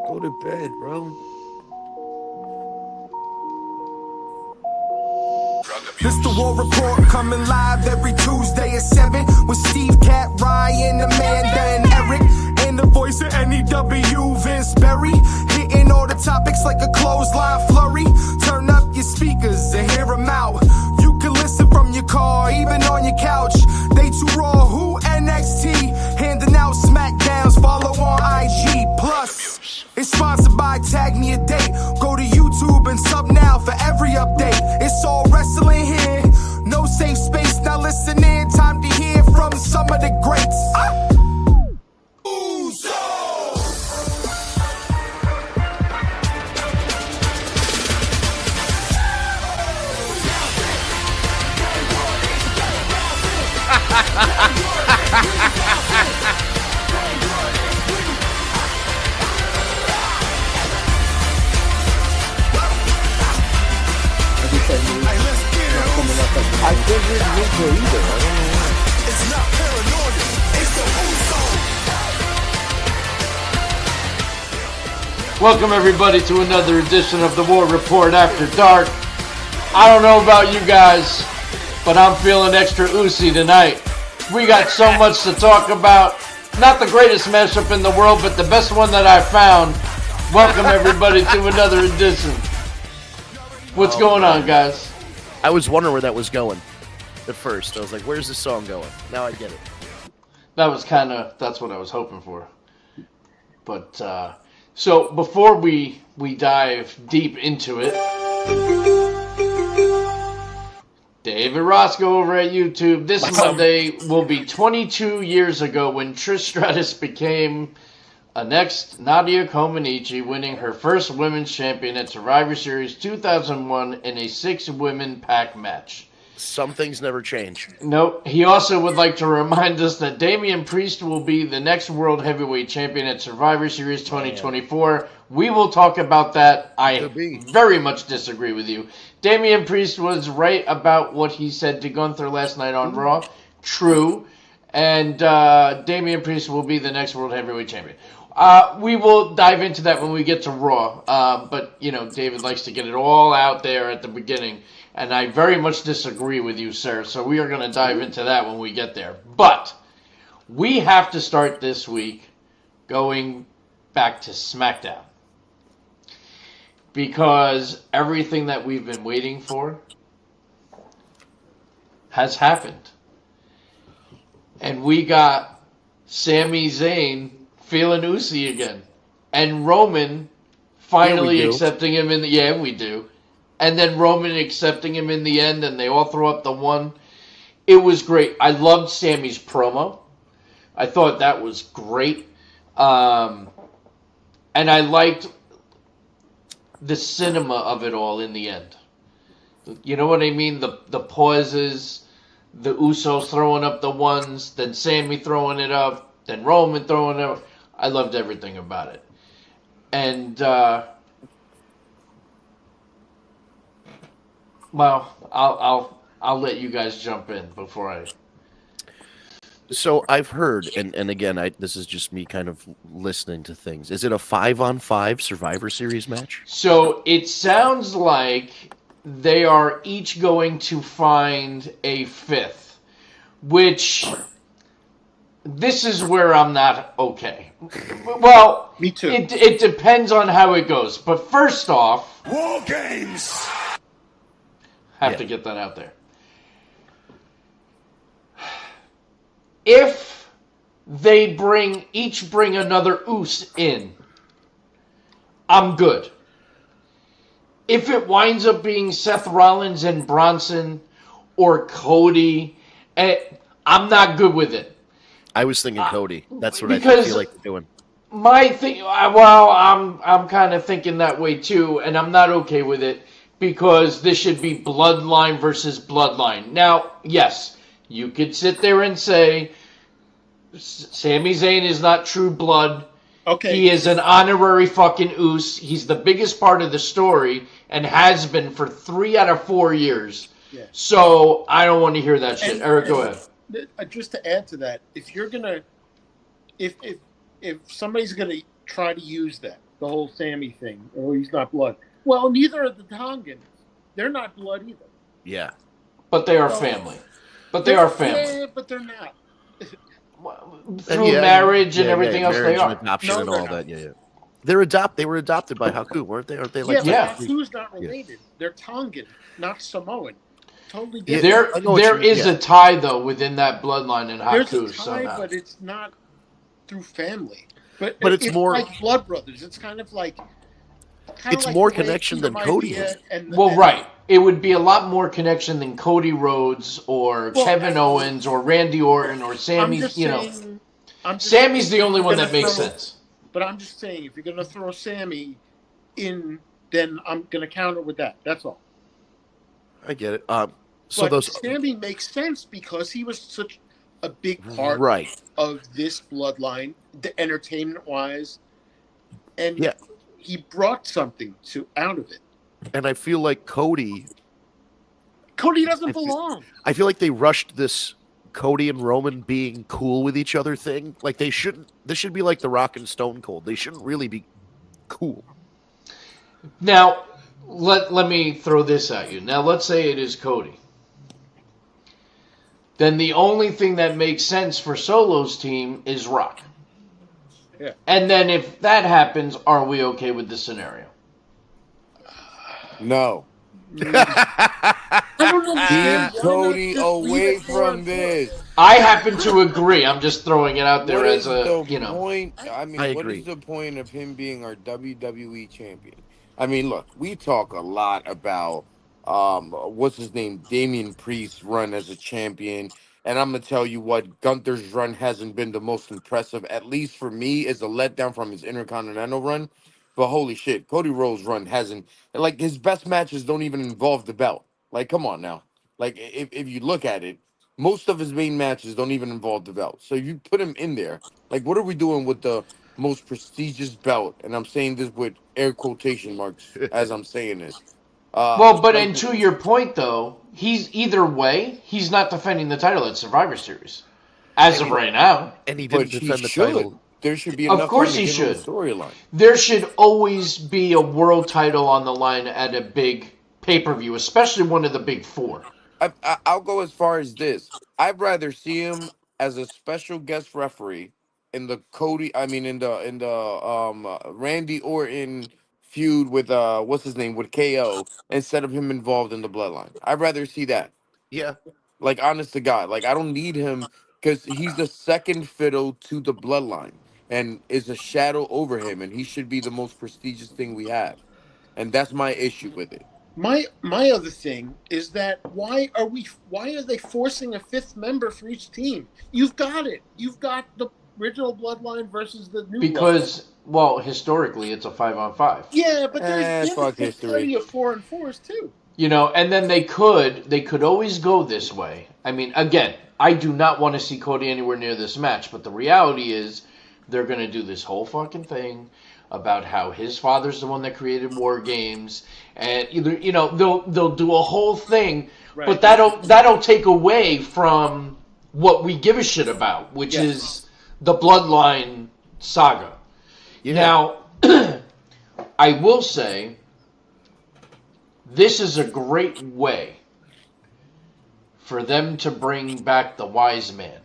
Go to bed, bro. This the War Report coming live every Tuesday at 7 with Steve, Cat, Ryan, Amanda, and Eric. And the voice of NEW, Vince Berry. Hitting all the topics like a clothesline flurry. Turn up your speakers and hear them out. You can listen from your car, even on your couch. They too raw, who NXT? Handing out SmackDowns, follow on IG. Plus, it's sponsored by Tag Me a Date. Go to YouTube and sub now for every update. It's all wrestling here. No safe space. Now listen in. Time to hear from some of the greats. I can't read the intro either. I don't know why. It's not paranoia. It's the Uso. Welcome everybody to another edition of the War Report After Dark. I don't know about you guys, but I'm feeling extra oozy tonight. We got so much to talk about. Not the greatest mashup in the world, but the best one that I found. Welcome everybody to another edition. What's going on, guys? I was wondering where that was going at first. I was like, where's this song going? Now I get it. That's what I was hoping for. But, so before we dive deep into it, David Roscoe over at YouTube. This Monday will be 22 years ago when Trish Stratus became a next Nadia Comaneci, winning her first women's champion at Survivor Series 2001 in a 6-women pack match. Some things never change. Nope. He also would like to remind us that Damian Priest will be the next World Heavyweight Champion at Survivor Series 2024. We will talk about that. I very much disagree with you. Damian Priest was right about what he said to Gunther last night on Raw. True. And Damian Priest will be the next World Heavyweight Champion. We will dive into that when we get to Raw. But, you know, David likes to get it all out there at the beginning. And I very much disagree with you, sir. So we are going to dive into that when we get there. But we have to start this week going back to SmackDown. Because everything that we've been waiting for has happened. And we got Sami Zayn feeling oozy again. And Roman finally accepting him in the... Yeah, we do. And then Roman accepting him in the end, and they all throw up the one. It was great. I loved Sami's promo. I thought that was great. And I liked the cinema of it all in the end. You know what I mean? The pauses, the Usos throwing up the ones, then Sami throwing it up, then Roman throwing it up. I loved everything about it. And, well, I'll let you guys jump in before I... So I've heard, and again, this is just me kind of listening to things. Is it a 5-on-5 Survivor Series match? So it sounds like they are each going to find a fifth, which this is where I'm not okay. Well, me too. It depends on how it goes. But first off, War Games. Have to get that out there. If they each bring another Oos in, I'm good. If it winds up being Seth Rollins and Bronson or Cody, I'm not good with it. I was thinking Cody. That's what I feel like they're doing. My thing, well, I'm kind of thinking that way too, and I'm not okay with it. Because this should be Bloodline versus Bloodline. Now, yes, you could sit there and say Sami Zayn is not true blood. Okay. He is an honorary fucking Oos. He's the biggest part of the story and has been for 3 out of 4 years. Yeah. So I don't want to hear that shit. Eric, go ahead. Just to add to that, if you're gonna, if somebody's gonna try to use that, the whole Sammy thing. Oh, he's not blood. Well, neither are the Tongans. They're not blood either. Yeah. But they are family. But they are family. Yeah, but they're not. Through marriage and everything else, they are. And adoption No, and they're all not. that. Yeah. They were adopted by Haku, weren't they? Aren't they like? Yeah, but Haku's not related. They're Tongan, not Samoan. Totally Yeah, different. There is a tie though within that bloodline in Haku. There's a tie, somehow. but it's not through family. But it's more like blood brothers. It's kind of like it's like more the way connection Peter than Cody Maivia is. Right. It would be a lot more connection than Cody Rhodes or Kevin Owens or Randy Orton or Sami. Sammy's the only one that makes sense. But I'm just saying, if you're going to throw Sammy in, then I'm going to counter with that. That's all. I get it. So Sammy makes sense because he was such a big part of this bloodline, the entertainment-wise, and he brought something out of it. And I feel like Cody doesn't belong. I feel like they rushed this Cody and Roman being cool with each other thing. Like they shouldn't. This should be like The Rock and Stone Cold. They shouldn't really be cool. Now, let me throw this at you. Now, let's say it is Cody. Then the only thing that makes sense for Solo's team is Rock. Yeah. And then if that happens, are we okay with the scenario? No. I don't know. Keep Cody away from this. I happen to agree. I'm just throwing it out there as a, point? I mean, I what agree. is the point of him being our WWE champion? I mean, look, we talk a lot about what's his name, Damian Priest's run as a champion, and I'm gonna tell you what, Gunther's run hasn't been the most impressive. At least for me, is a letdown from his Intercontinental run. But holy shit, Cody Rhodes' run hasn't, like, his best matches don't even involve the belt. Like, come on now. Like, if you look at it, most of his main matches don't even involve the belt. So you put him in there. Like, what are we doing with the most prestigious belt? And I'm saying this with air quotation marks as I'm saying this. And to your point, though, he's either way, he's not defending the title at Survivor Series. As of right now. And he didn't defend the title. There should be enough of course he should. Storyline. There should always be a world title on the line at a big pay-per-view, especially one of the big four. I'll go as far as this. I'd rather see him as a special guest referee in the Randy Orton feud with with KO, instead of him involved in the bloodline. I'd rather see that. Yeah. Like, honest to God, like, I don't need him because he's the second fiddle to the bloodline and is a shadow over him, and he should be the most prestigious thing we have. And that's my issue with it. My other thing is that why are they forcing a fifth member for each team? You've got it. You've got the original bloodline versus the new bloodline. Well, historically it's a 5-on-5. Yeah, but there's plenty of 4-on-4s too. And then they could always go this way. I mean, again, I do not want to see Cody anywhere near this match, but the reality is they're going to do this whole fucking thing about how his father's the one that created War Games, and they'll do a whole thing, but that'll take away from what we give a shit about, which is the Bloodline saga. Yeah. Now, I will say, this is a great way for them to bring back the wise man.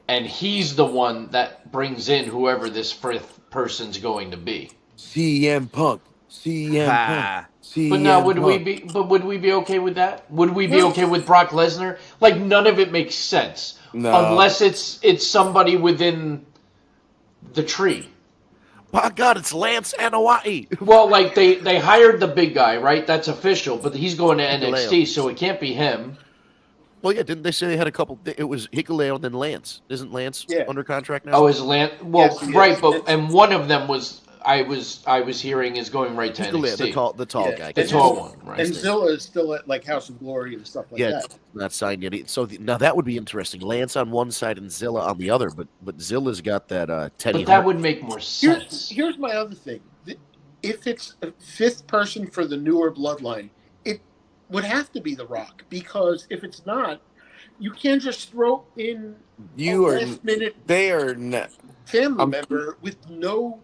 And he's the one that brings in whoever this fifth person's going to be. CM Punk. But now, would we be okay with that? Would we be okay with Brock Lesnar? Like, none of it makes sense. No. Unless it's somebody within the tree. My God, it's Lance Anoa'i. Well, like, they hired the big guy, right? That's official, but he's going to NXT, so it can't be him. Well, yeah, didn't they say they had a couple? It was Hikuleo and then Lance. Isn't Lance under contract now? Oh, is Lance? Well, yes, and one of them was I was hearing is going right to NXT. The tall guy. The tall one, right? And Zilla is still at like House of Glory and stuff like that. Not signed yet. So now that would be interesting. Lance on one side and Zilla on the other, but Zilla's got that Teddy. But that would make more sense. Here's my other thing. If it's a fifth person for the newer bloodline, it would have to be The Rock, because if it's not, you can't just throw in last minute they are not family member with no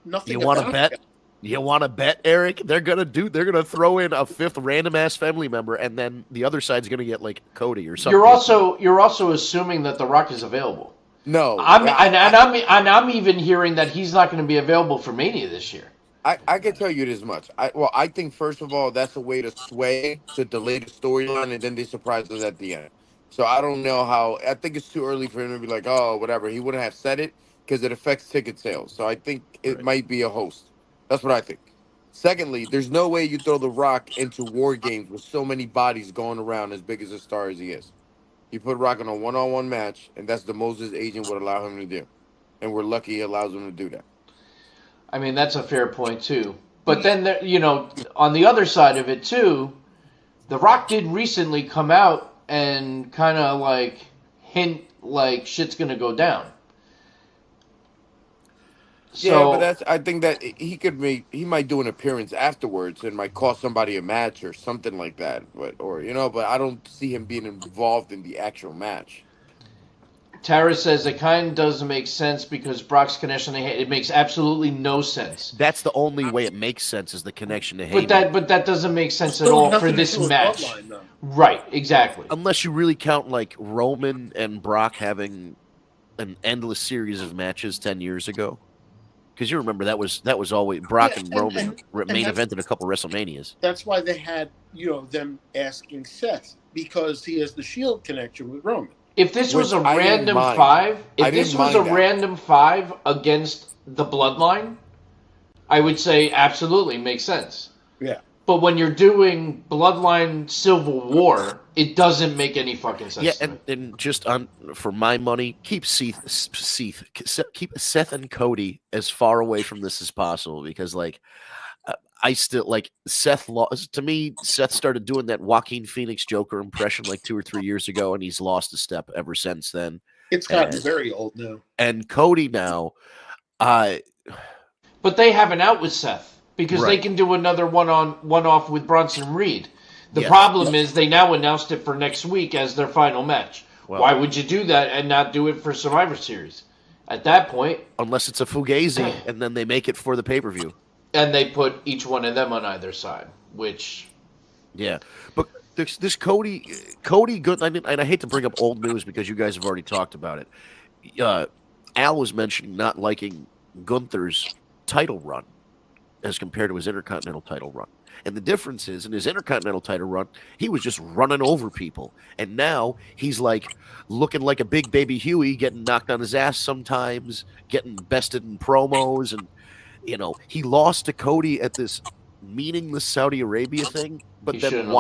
nothing. You want to bet? That. You want to bet, Eric? They're gonna throw in a fifth random ass family member, and then the other side's gonna get like Cody or something. You're also assuming that The Rock is available. No, I'm even hearing that he's not going to be available for Mania this year. I can tell you this much. I think first of all that's a way to sway to delay the storyline, and then they surprise us at the end. So I don't know how. I think it's too early for him to be like, oh, whatever. He wouldn't have said it because it affects ticket sales. So I think it might be a host. That's what I think. Secondly, there's no way you throw The Rock into War Games with so many bodies going around as big as a star as he is. You put Rock in a one-on-one match, and that's the most his agent would allow him to do. And we're lucky he allows him to do that. I mean, that's a fair point, too. But then, on the other side of it, too, The Rock did recently come out and kind of, like, hint, like, shit's going to go down. Yeah, but I think that he might do an appearance afterwards and might cost somebody a match or something like that. But I don't see him being involved in the actual match. Tara says it kind of doesn't make sense because Brock's connection to Heyman. It makes absolutely no sense. That's the only way it makes sense is the connection to Heyman. But that doesn't make sense at all for this match. Right, exactly. Unless you really count like Roman and Brock having an endless series of matches 10 years ago. Because you remember that was always Brock and Roman main evented a couple WrestleManias. That's why they had them asking Seth because he has the Shield connection with Roman. If this was a random five, random five against the Bloodline, I would say absolutely makes sense. Yeah. But when you're doing Bloodline Civil War, it doesn't make any fucking sense. Yeah, and just for my money, keep Seth and Cody as far away from this as possible because, like, I still like Seth. To me, Seth started doing that Joaquin Phoenix Joker impression like 2 or 3 years ago, and he's lost a step ever since then. It's gotten very old now. And Cody now, but they have an out with Seth. Because they can do another one-off with Bronson Reed. The problem is they now announced it for next week as their final match. Well, why would you do that and not do it for Survivor Series? At that point... Unless it's a Fugazi, and then they make it for the pay-per-view. And they put each one of them on either side, which... Yeah, but this Cody good... I mean, and I hate to bring up old news because you guys have already talked about it. Al was mentioning not liking Gunther's title run as compared to his Intercontinental title run. And the difference is, in his Intercontinental title run, he was just running over people. And now he's like looking like a big baby Huey, getting knocked on his ass sometimes, getting bested in promos. And, he lost to Cody at this meaningless Saudi Arabia thing. But then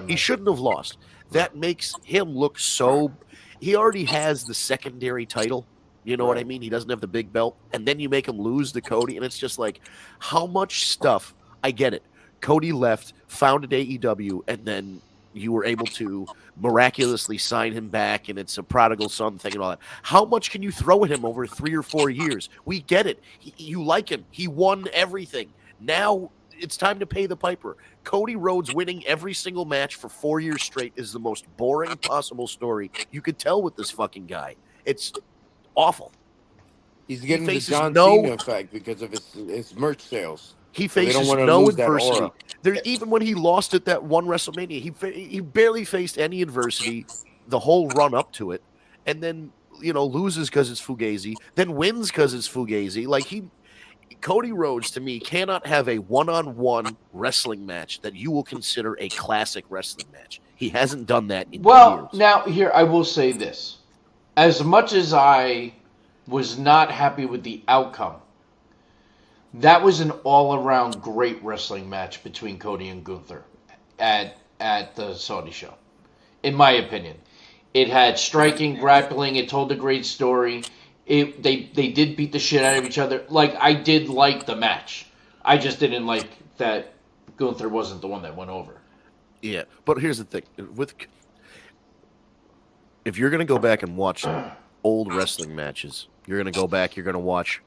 he shouldn't have lost. That makes him look so... He already has the secondary title. You know what I mean? He doesn't have the big belt. And then you make him lose to Cody. And it's just like, how much stuff? I get it. Cody left, founded AEW, and then you were able to miraculously sign him back, and it's a prodigal son thing and all that. How much can you throw at him over 3 or 4 years? We get it. You like him. He won everything. Now it's time to pay the piper. Cody Rhodes winning every single match for 4 years straight is the most boring possible story you could tell with this fucking guy. It's... awful. He's getting the John Cena effect because of his merch sales. He faces no adversity. Even when he lost at that one WrestleMania, he barely faced any adversity the whole run up to it, and then loses because it's Fugazi, then wins because it's Fugazi. Like Cody Rhodes to me cannot have a one-on-one wrestling match that you will consider a classic wrestling match. He hasn't done that in years. Now here I will say this. As much as I was not happy with the outcome, that was an all-around great wrestling match between Cody and Gunther at the Saudi show, in my opinion. It had striking, grappling. It told a great story. They did beat the shit out of each other. Like, I did like the match. I just didn't like that Gunther wasn't the one that went over. Yeah, but here's the thing. If you're going to go back and watch old wrestling matches, you're going to go back, you're going to watch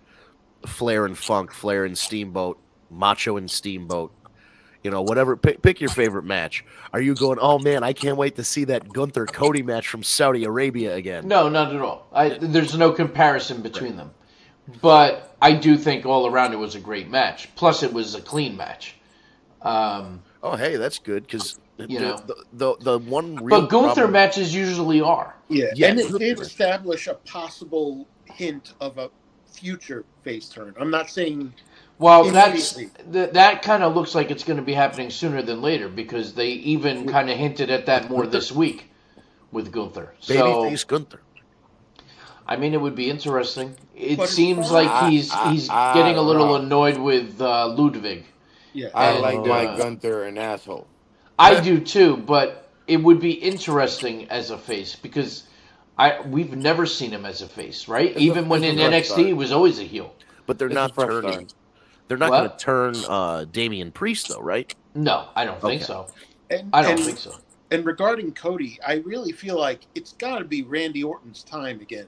Flair and Funk, Flair and Steamboat, Macho and Steamboat, whatever. Pick your favorite match. Are you going, oh, man, I can't wait to see that Gunther-Cody match from Saudi Arabia again? No, not at all. There's no comparison between them. But I do think all around it was a great match. Plus, it was a clean match. Oh, hey, that's good because the one real but Gunther problem... matches usually are. Yeah, and it did establish a possible hint of a future face turn. I'm not saying. Well, that kind of looks like it's going to be happening sooner than later because they even kind of hinted at that more this week with Gunther. Babyface Gunther. I mean, it would be interesting. It seems like he's getting a little annoyed with Ludwig. Yeah, I like Mike Gunther an asshole. I do too, but it would be interesting as a face because we've never seen him as a face, right? Even when in NXT, he was always a heel. But they're not turning. They're not going to turn Damian Priest, though, right? No, I don't think so. I don't think so. And regarding Cody, I really feel like it's got to be Randy Orton's time again.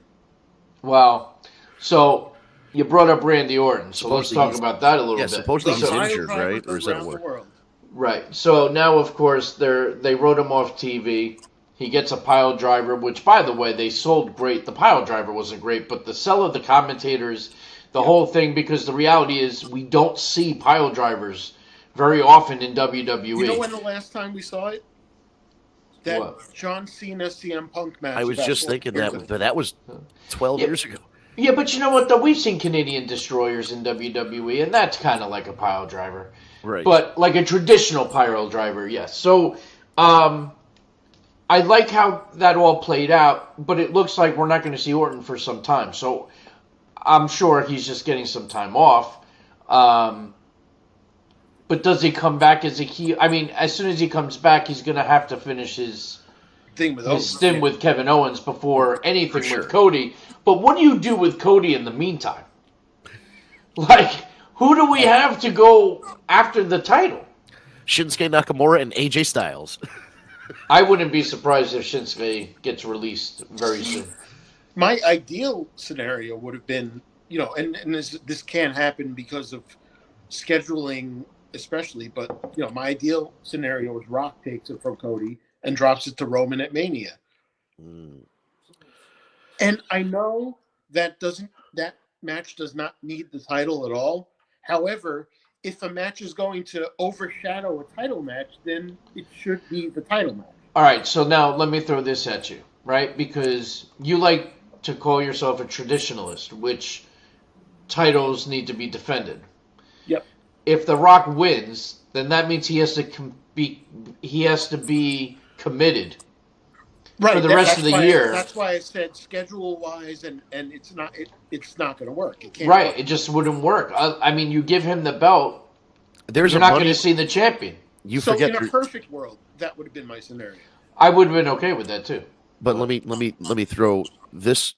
Wow. So you brought up Randy Orton, so let's talk about that a little bit. Supposedly he's injured, right? Or is that work? Right. So now, of course, they wrote him off TV. He gets a pile driver, which, by the way, they sold great. The pile driver wasn't great, but the sell of the commentators, the whole thing, because the reality is we don't see pile drivers very often in WWE. You know when the last time we saw it? That What? John Cena CM Punk match. I was just thinking that, but that was 12 years ago. Yeah, but you know what, though? We've seen Canadian destroyers in WWE, and that's kind of like a pile driver. Right. But like a traditional pile driver, yes. So I like how that all played out, but it looks like we're not going to see Orton for some time. So I'm sure he's just getting some time off. But does he come back as a heel? I mean, as soon as he comes back, he's going to have to finish his stint with Kevin Owens before anything with Cody. But what do you do with Cody in the meantime? Like, who do we have to go after the title? Shinsuke Nakamura and AJ Styles. I wouldn't be surprised if Shinsuke gets released very soon. My ideal scenario would have been, and this can't happen because of scheduling especially, but, my ideal scenario is Rock takes it from Cody and drops it to Roman at Mania. And I know that match does not need the title at all. However, if a match is going to overshadow a title match, then it should be the title match. All right, so now let me throw this at you, right? Because you like to call yourself a traditionalist, which titles need to be defended. Yep. If The Rock wins, then that means he has to be committed for the rest of the year. That's why I said schedule-wise, and it's not going to work. It can't right, work. it just wouldn't work. I mean, you give him the belt, you're not going to see the champion. In a perfect world, that would have been my scenario. I would have been okay with that too. But let me throw this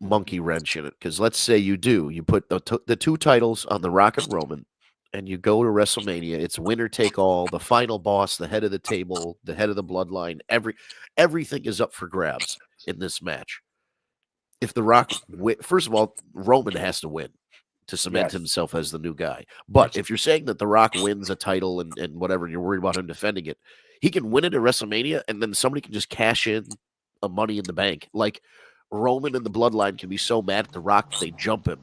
monkey wrench in it, because let's say you put the two titles on The Rock and Roman, and you go to WrestleMania. It's winner take all. The final boss, the head of the table, the head of the bloodline. Everything is up for grabs in this match. If The Rock, first of all, Roman has to win to cement himself as the new guy. But if you're saying that The Rock wins a title and whatever, and you're worried about him defending it, he can win it at WrestleMania, and then somebody can just cash in a Money in the Bank. Like Roman and the bloodline can be so mad at The Rock that they jump him.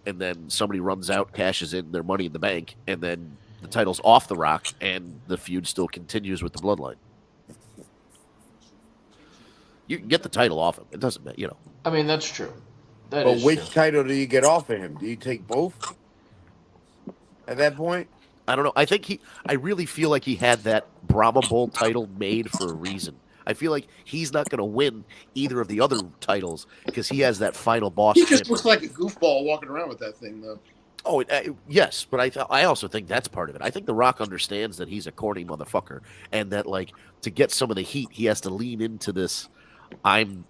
And then somebody runs out, cashes in their Money in the Bank, and then the title's off The Rock, and the feud still continues with the bloodline. You can get the title off him. It doesn't matter, I mean, that's true. But which title do you get off of him? Do you take both at that point? I don't know. I really feel like he had that Brahma Bull title made for a reason. I feel like he's not going to win either of the other titles because he has that final boss. He just looks like a goofball walking around with that thing, though. Oh, yes, but I also think that's part of it. I think The Rock understands that he's a corny motherfucker, and that like to get some of the heat, he has to lean into this. I'm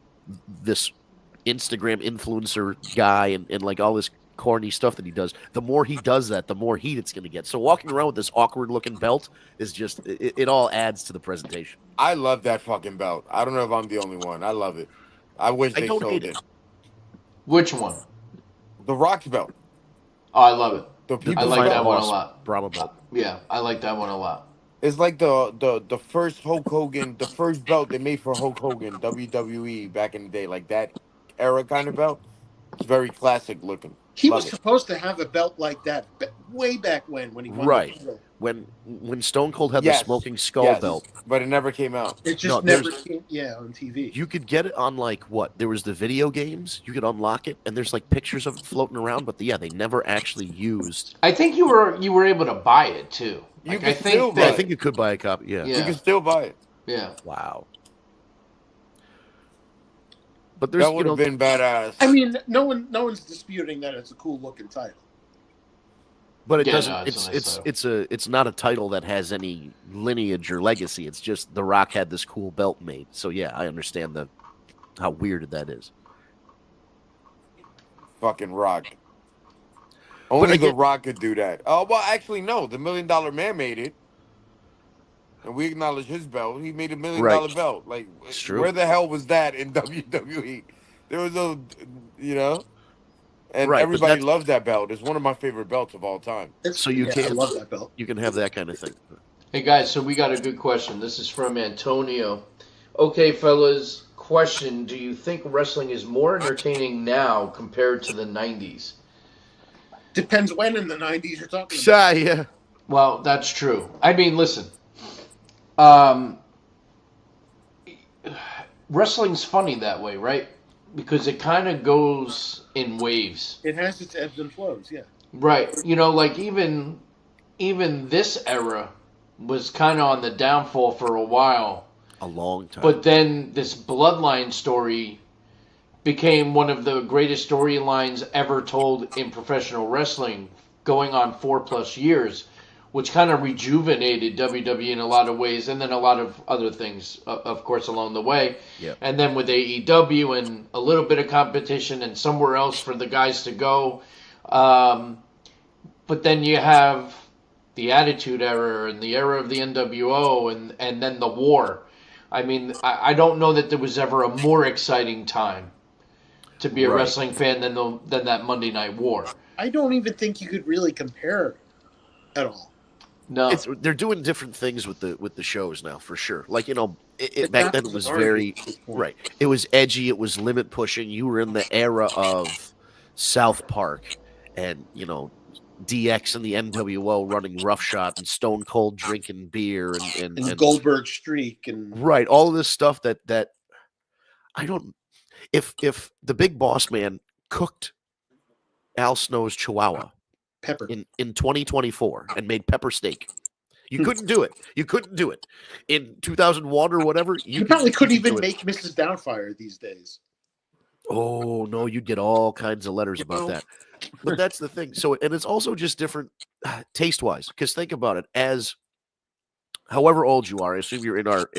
this Instagram influencer guy, and like all this corny stuff that he does. The more he does that, the more heat it's going to get. So walking around with this awkward looking belt is just it all adds to the presentation. I love that fucking belt. I don't know if I'm the only one. I love it. I wish they sold it. Which one? The Rock's belt. Oh, I love it. The I like that one a lot. Brahma belt. Yeah, I like that one a lot. It's like the first Hulk Hogan, the first belt they made for Hulk Hogan, WWE back in the day, like that era kind of belt. It's very classic looking. He was supposed to have a belt like that way back when he won the title. When Stone Cold had the Smoking Skull belt, but it never came out. It just never came, on TV. You could get it on there was the video games. You could unlock it, and there's pictures of it floating around. But they never actually used. I think you were able to buy it too. I think you could buy a copy. Yeah, you can still buy it. Yeah. Wow. But that would have been badass. I mean, no one's disputing that it's a cool looking title. But it doesn't. No, it's not a title that has any lineage or legacy. It's just The Rock had this cool belt made. So yeah, I understand how weird that is. Fucking Rock. Only The Rock could do that. Oh well, actually no. The $1 Million Man made it, and we acknowledge his belt. He made $1 million belt. Where the hell was that in WWE? There was and everybody loves that belt. It's one of my favorite belts of all time. So I love that belt. You can have that kind of thing. Hey guys, so we got a good question. This is from Antonio. Okay, fellas, question: do you think wrestling is more entertaining now compared to the '90s? Depends when in the '90s you're talking about. Yeah. Well, that's true. I mean, listen. Wrestling's funny that way, right? Because it kind of goes in waves. It has its ebbs and flows, yeah. Right. Even this era was kind of on the downfall for a while. A long time. But then this Bloodline story became one of the greatest storylines ever told in professional wrestling, going on 4+ years, which kind of rejuvenated WWE in a lot of ways, and then a lot of other things, of course, along the way. Yep. And then with AEW and a little bit of competition and somewhere else for the guys to go. But then you have the Attitude Era and the era of the NWO and then the War. I mean, I don't know that there was ever a more exciting time to be a wrestling fan than that Monday Night War. I don't even think you could really compare at all. No, they're doing different things with the shows now, for sure. Back then it was very right. It was edgy. It was limit pushing. You were in the era of South Park, and DX and the NWO running roughshod, and Stone Cold drinking beer, and Goldberg streak, and all of this stuff that I don't. If the Big Boss Man cooked Al Snow's Chihuahua Pepper in 2024 and made pepper steak, you couldn't do it. You couldn't do it in 2001 or whatever. You probably couldn't even make Mrs. Doubtfire these days. Oh no, you'd get all kinds of letters about that. But that's the thing. So, and it's also just different taste wise. Because think about it. As however old you are, I assume you're in our.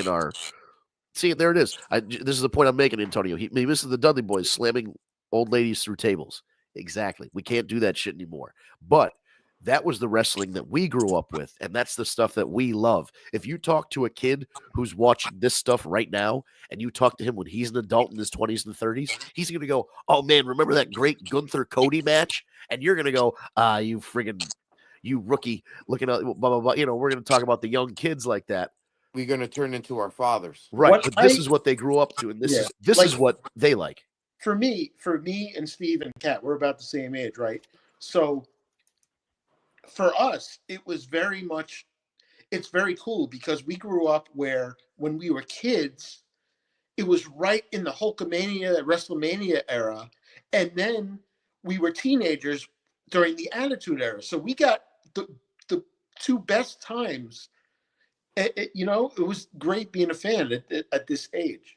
See, there it is. This is the point I'm making, Antonio. This is the Dudley Boys slamming old ladies through tables. Exactly. We can't do that shit anymore. But that was the wrestling that we grew up with, and that's the stuff that we love. If you talk to a kid who's watching this stuff right now, and you talk to him when he's an adult in his 20s and 30s, he's going to go, oh, man, remember that great Gunther Cody match? And you're going to go, you rookie, looking at blah, blah, blah. We're going to talk about the young kids like that. We're going to turn into our fathers. Right, but this is what they grew up to, and this is what they like. For me and Steve and Kat, we're about the same age, right? So for us, it was it's very cool because we grew up where when we were kids, it was right in the Hulkamania, WrestleMania era. And then we were teenagers during the Attitude Era. So we got the two best times. It was great being a fan at this age.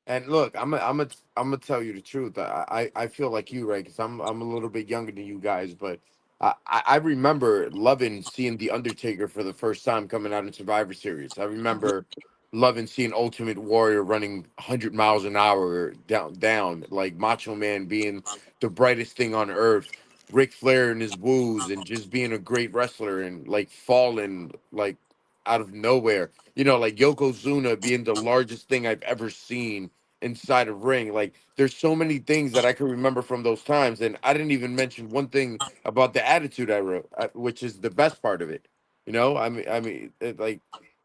And look, I'm gonna tell you the truth. I feel like you, right? Because I'm a little bit younger than you guys, but I remember loving seeing The Undertaker for the first time coming out in Survivor Series. I remember loving seeing Ultimate Warrior running 100 miles an hour down, like Macho Man being the brightest thing on earth, Ric Flair and his woos, and just being a great wrestler and like falling like out of nowhere. Like Yokozuna being the largest thing I've ever seen inside a ring. Like, there's so many things that I can remember from those times, and I didn't even mention one thing about the Attitude Era, which is the best part of it.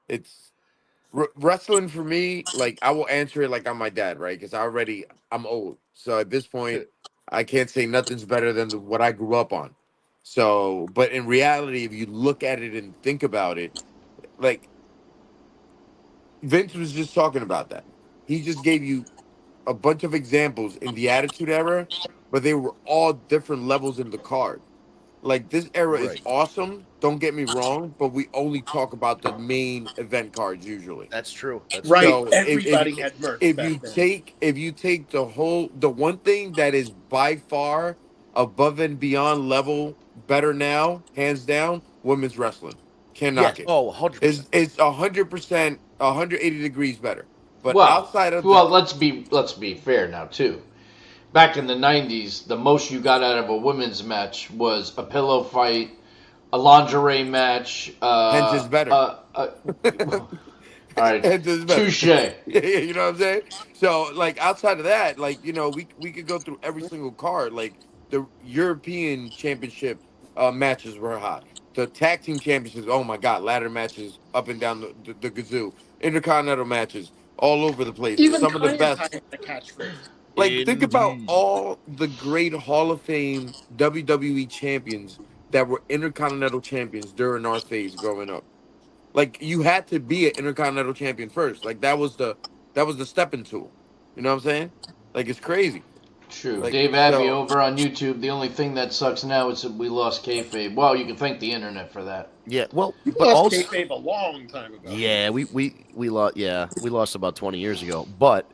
It's wrestling for me. Like, I will answer it like I'm my dad, right? Because I'm old. So at this point, I can't say nothing's better than what I grew up on. So, but in reality, if you look at it and think about it, like Vince was just talking about that. He just gave you a bunch of examples in the Attitude Era, but they were all different levels in the card. Like this era is awesome. Don't get me wrong, but we only talk about the main event cards usually. That's true. That's Right. So Everybody had merch. if back you then. take the one thing that is by far above and beyond level better now, hands down, women's wrestling. Can't knock it. Oh, 100%. It's 100%, 180 degrees better. But Well, outside of let's be fair now too. Back in the 90s, the most you got out of a women's match was a pillow fight, a lingerie match. Hence is better. All right, Hence is better. touche. Yeah, you know what I'm saying? So, like, outside of that, like, you know, we could go through every single card. Like, the European Championship matches were hot. The tag team championships, oh my God, ladder matches up and down the gazoo. Intercontinental matches all over the place. Even some of the best. had a catchphrase. Like, think about all the great Hall of Fame WWE champions that were Intercontinental champions during our phase growing up. Like, you had to be an Intercontinental champion first. Like, that was the stepping tool. You know what I'm saying? Like, it's crazy. True. Like, Dave Abbey over on YouTube. The only thing that sucks now is that we lost kayfabe. Well, you can thank the internet for that. Yeah, well, We but lost also, kayfabe a long time ago. yeah, we lost. Yeah, we lost about 20 years ago. But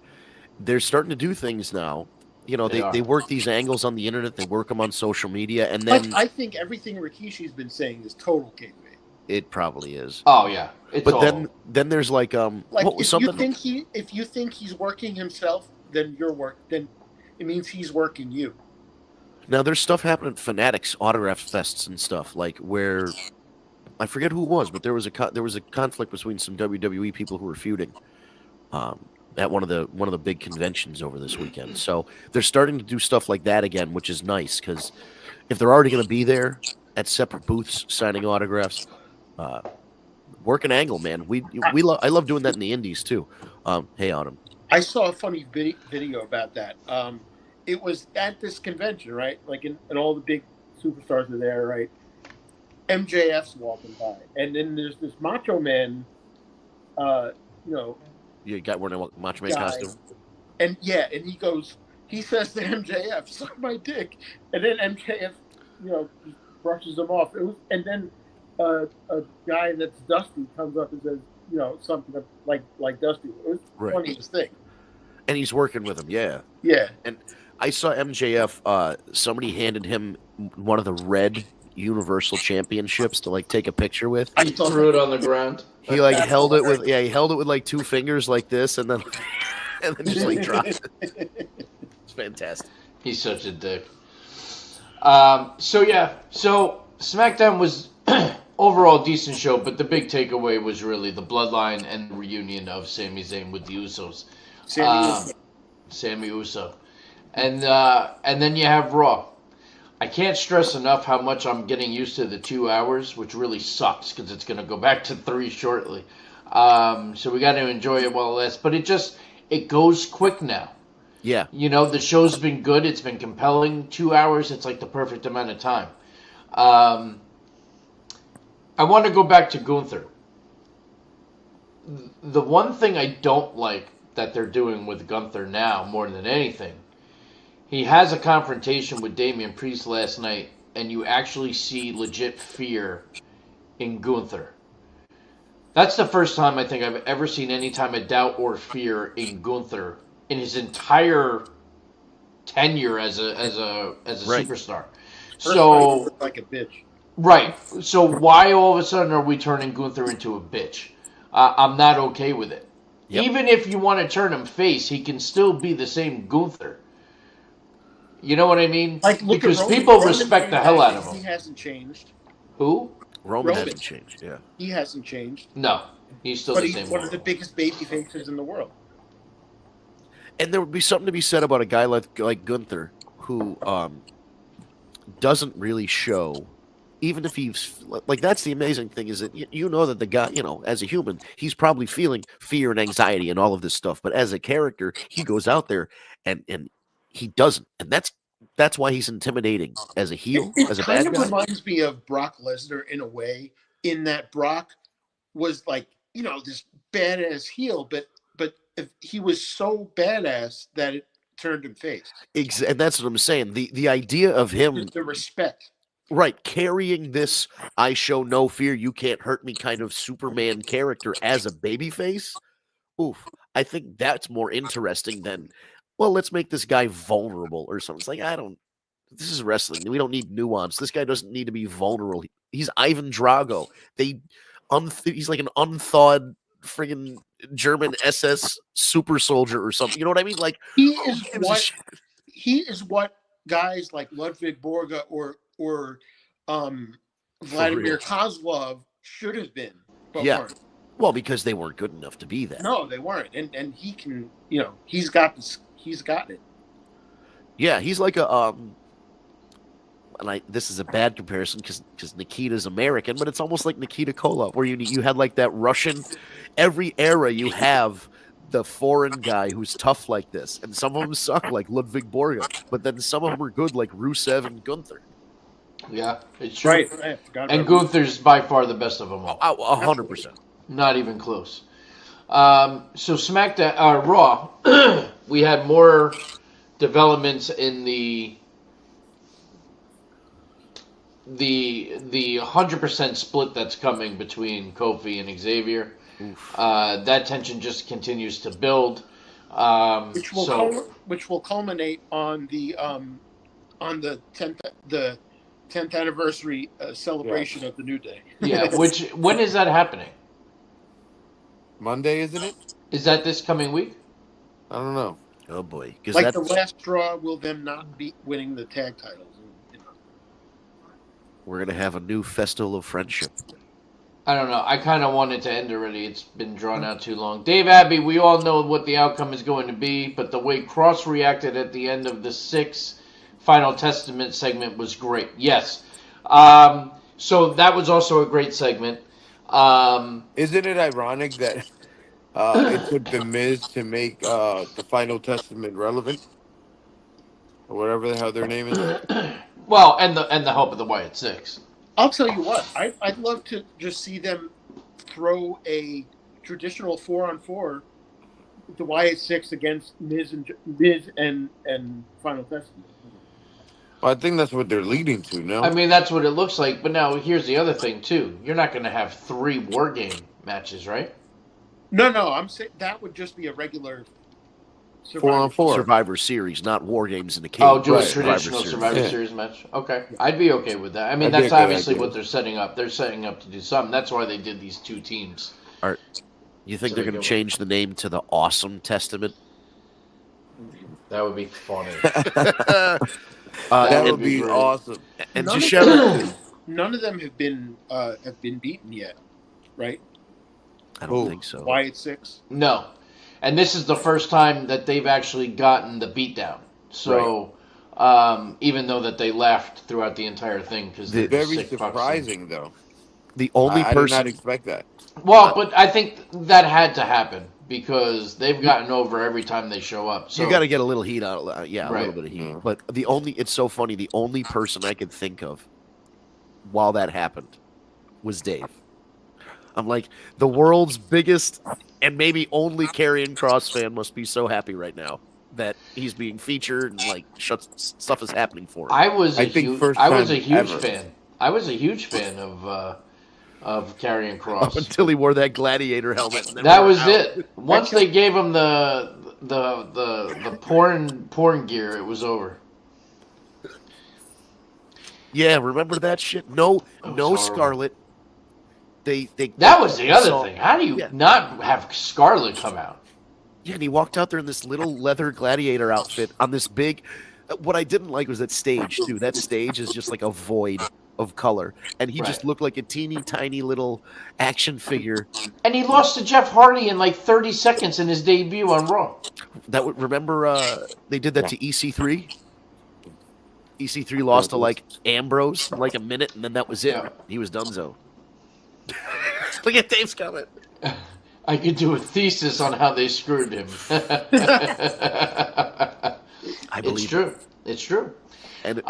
they're starting to do things now. You know, they work these angles on the internet. They work them on social media, and then I think everything Rikishi's been saying is total kayfabe. it probably is. Oh yeah, it's But all. then there's like what was if something? if you think he's working himself, then then it means he's working you. Now there's stuff happening at Fanatics autograph fests and stuff like where I forget who it was, but there was a conflict between some WWE people who were feuding at one of the big conventions over this weekend. So they're starting to do stuff like that again, which is nice because if they're already going to be there at separate booths signing autographs, work an angle, man. I love doing that in the indies too. Hey, Autumn. I saw a funny video about that. It was at this convention, right? Like, and all the big superstars are there, right? MJF's walking by, and then there's this Macho Man, You got wearing a Macho Man costume. and he says to MJF, "Suck my dick," and then MJF, just brushes him off. And then a guy that's Dusty comes up and says, something like Dusty. It was the funniest thing. And he's working with him, yeah. Yeah. And I saw MJF. Somebody handed him one of the red Universal Championships to like take a picture with. He threw it on the ground. He like held it with like two fingers like this, and then just like dropped it. It's fantastic. He's such a dick. So SmackDown was overall decent show, but the big takeaway was really the bloodline and the reunion of Sami Zayn with the Usos. Sami Uso. And then you have Raw. I can't stress enough how much I'm getting used to the 2 hours, which really sucks because it's going to go back to 3 shortly. So we got to enjoy it while it lasts. But it goes quick now. Yeah. The show's been good. It's been compelling. 2 hours, it's like the perfect amount of time. I want to go back to Gunther. The one thing I don't like that they're doing with Gunther now, more than anything, he has a confrontation with Damian Priest last night, and you actually see legit fear in Gunther. That's the first time I think I've ever seen any time of doubt or fear in Gunther in his entire tenure as a superstar. So like a bitch. Right. So why all of a sudden are we turning Gunther into a bitch? I'm not okay with it. Yep. Even if you want to turn him face, he can still be the same Gunther. You know what I mean? Because people respect the hell out of him. He hasn't changed. Who? Roman hasn't changed, yeah. He hasn't changed. No. He's still the same. He's one of the biggest baby faces in the world. And there would be something to be said about a guy like Gunther who doesn't really show, even if he's like, that's the amazing thing is that that the guy, as a human, he's probably feeling fear and anxiety and all of this stuff. But as a character, he goes out there and he doesn't. And that's that's why he's intimidating as a heel, It as a kind bad of guy. reminds me of Brock Lesnar in a way, in that Brock was like, this badass heel, but he was so badass that it turned him face. And that's what I'm saying. The idea of him, Just the respect. right, carrying this "I show no fear, you can't hurt me" kind of Superman character as a babyface. Oof, I think that's more interesting than, well, let's make this guy vulnerable or something. It's like, this is wrestling. We don't need nuance. This guy doesn't need to be vulnerable. He's Ivan Drago. He's like an unthawed friggin' German SS super soldier or something. You know what I mean? Like, he is what guys like Ludwig Borga or Vladimir Kozlov should have been, but weren't. Well, because they weren't good enough to be that. No, they weren't, and he can, he's got it. Yeah, he's like a this is a bad comparison because Nikita's American, but it's almost like Nikita Koloff, where you had like that Russian. Every era you have the foreign guy who's tough like this, and some of them suck like Ludwig Borga, but then some of them are good like Rusev and Gunther. Yeah, it's true. Right. And Gunther's by far the best of them all. 100%. Not even close. So SmackDown, Raw, we had more developments in the 100% split that's coming between Kofi and Xavier. That tension just continues to build. Which will culminate on the 10th anniversary celebration of the New Day. Yeah, when is that happening? Monday, isn't it? Is that this coming week? I don't know. Oh boy, like the last straw will them not be winning the tag titles. We're gonna have a new festival of friendship. I don't know. I kind of want it to end already. It's been drawn out too long. Dave Abbey, we all know what the outcome is going to be, but the way Cross reacted at the end of the 6 Final Testament segment was great. Yes. So that was also a great segment. Isn't it ironic that it took The Miz to make the Final Testament relevant? Or whatever the hell their name is? Well, and the help of the Wyatt Six. I'll tell you what, I'd love to just see them throw a traditional 4-on-4, the Wyatt Six against Miz and Final Testament. Well, I think that's what they're leading to, no? I mean, that's what it looks like. But now, here's the other thing, too. You're not going to have 3 War Game matches, right? No, I'm saying that would just be a regular 4-on-4 Survivor Series, not War Games in the cage. Oh, do a traditional Survivor Series match. Okay, I'd be okay with that. I mean, that's obviously what they're setting up. They're setting up to do something. That's why they did these 2 teams. You think they're going to change the name to the Awesome Testament? That would be funny. That would be awesome. And none of them have been beaten yet, right? I don't think so. Wyatt Six? No. And this is the first time that they've actually gotten the beatdown. So, even though that they laughed throughout the entire thing, because they're very surprising, though. The only person I did not expect that. Well, but I think that had to happen because they've gotten over every time they show up. So you got to get a little heat out. A little bit of heat. Mm. But it's so funny. The only person I could think of while that happened was Dave. I'm like, the world's biggest and maybe only Karrion Kross fan must be so happy right now that he's being featured and like stuff is happening for him. I was a huge fan. I was a huge fan of Karrion Kross until he wore that gladiator helmet. That was it. Once they gave him the porn gear, it was over. Yeah, remember that shit? No Scarlet. That was the other thing. How do you not have Scarlet come out? Yeah, and he walked out there in this little leather gladiator outfit on this big. What I didn't like was that stage too. That stage is just like a void of color, and he just looked like a teeny tiny little action figure. And he lost to Jeff Hardy in like 30 seconds in his debut on Raw. Remember they did that to EC3. EC3 lost to like Ambrose in like a minute, and then that was it. Yeah. He was donezo. Look at Dave's comment. I could do a thesis on how they screwed him. I believe it's true. It's true. And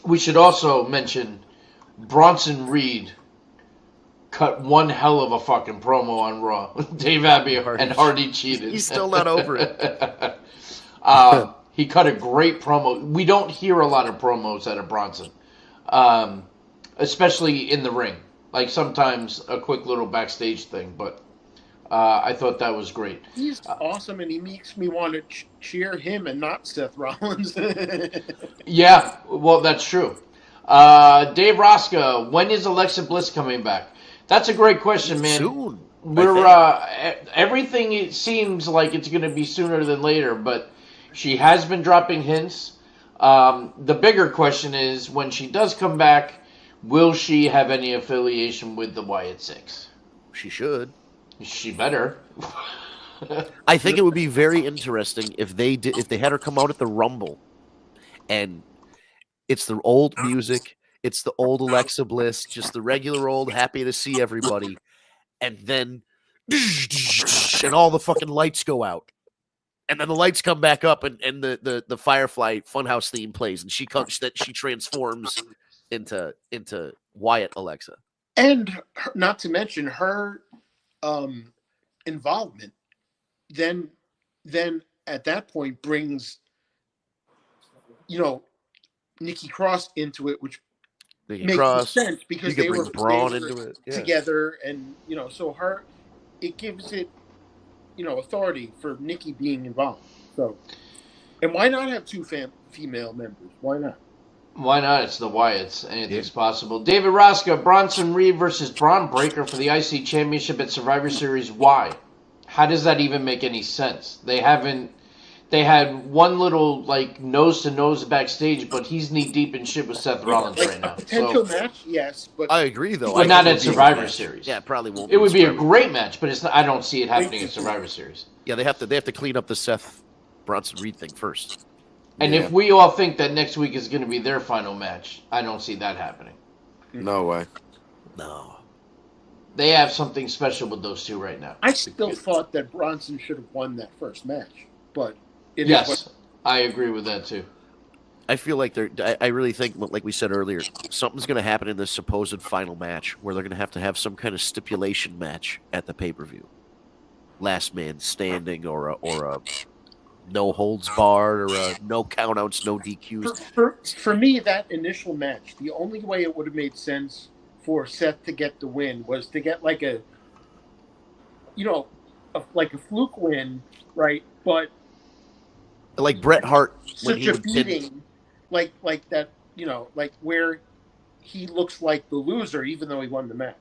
we should also mention Bronson Reed cut one hell of a fucking promo on Raw. Dave Abbey and Hardy cheated. He's still not over it. He cut a great promo. We don't hear a lot of promos out of Bronson, especially in the ring. Like sometimes a quick little backstage thing, but I thought that was great. He's awesome, and he makes me want to cheer him and not Seth Rollins. Yeah, well, that's true. Dave Rosca, when is Alexa Bliss coming back? That's a great question, man. Soon. Everything, it seems like it's going to be sooner than later, but she has been dropping hints. The bigger question is, when she does come back, will she have any affiliation with the Wyatt Six? She should. She better. I think it would be very interesting if they had her come out at the Rumble, and it's the old music, it's the old Alexa Bliss, just the regular old happy to see everybody, and then and all the fucking lights go out, and then the lights come back up, and the Firefly Funhouse theme plays, and she transforms into Wyatt Alexa, and not to mention her involvement then at that point brings Nikki Cross into it, which makes sense because they were Braun into it together, and so it gives it authority for Nikki being involved. So, and why not have two female members? Why not? Why not? It's the Wyatts. Anything's possible. David Rosca, Bronson Reed versus Braun Breaker for the IC Championship at Survivor Series. Why? How does that even make any sense? They had one little nose to nose backstage, but he's knee deep in shit with Seth Rollins right now. Potential match, yes, but I agree though. But not at Survivor Series. Yeah, probably won't. It would be a great match, but it's not. I don't see it happening at Survivor Series. Yeah, they have to clean up the Seth Bronson Reed thing first. And if we all think that next week is going to be their final match, I don't see that happening. No way. No. They have something special with those two right now. I still thought that Bronson should have won that first match, but yes, I agree with that too. I feel like I really think, like we said earlier, something's going to happen in this supposed final match where they're going to have some kind of stipulation match at the pay-per-view. Last man standing or a no holds barred or no countouts, no DQs. For me, that initial match, the only way it would have made sense for Seth to get the win was to get like a fluke win, right? But like Bret Hart when such a beating, like that, where he looks like the loser even though he won the match.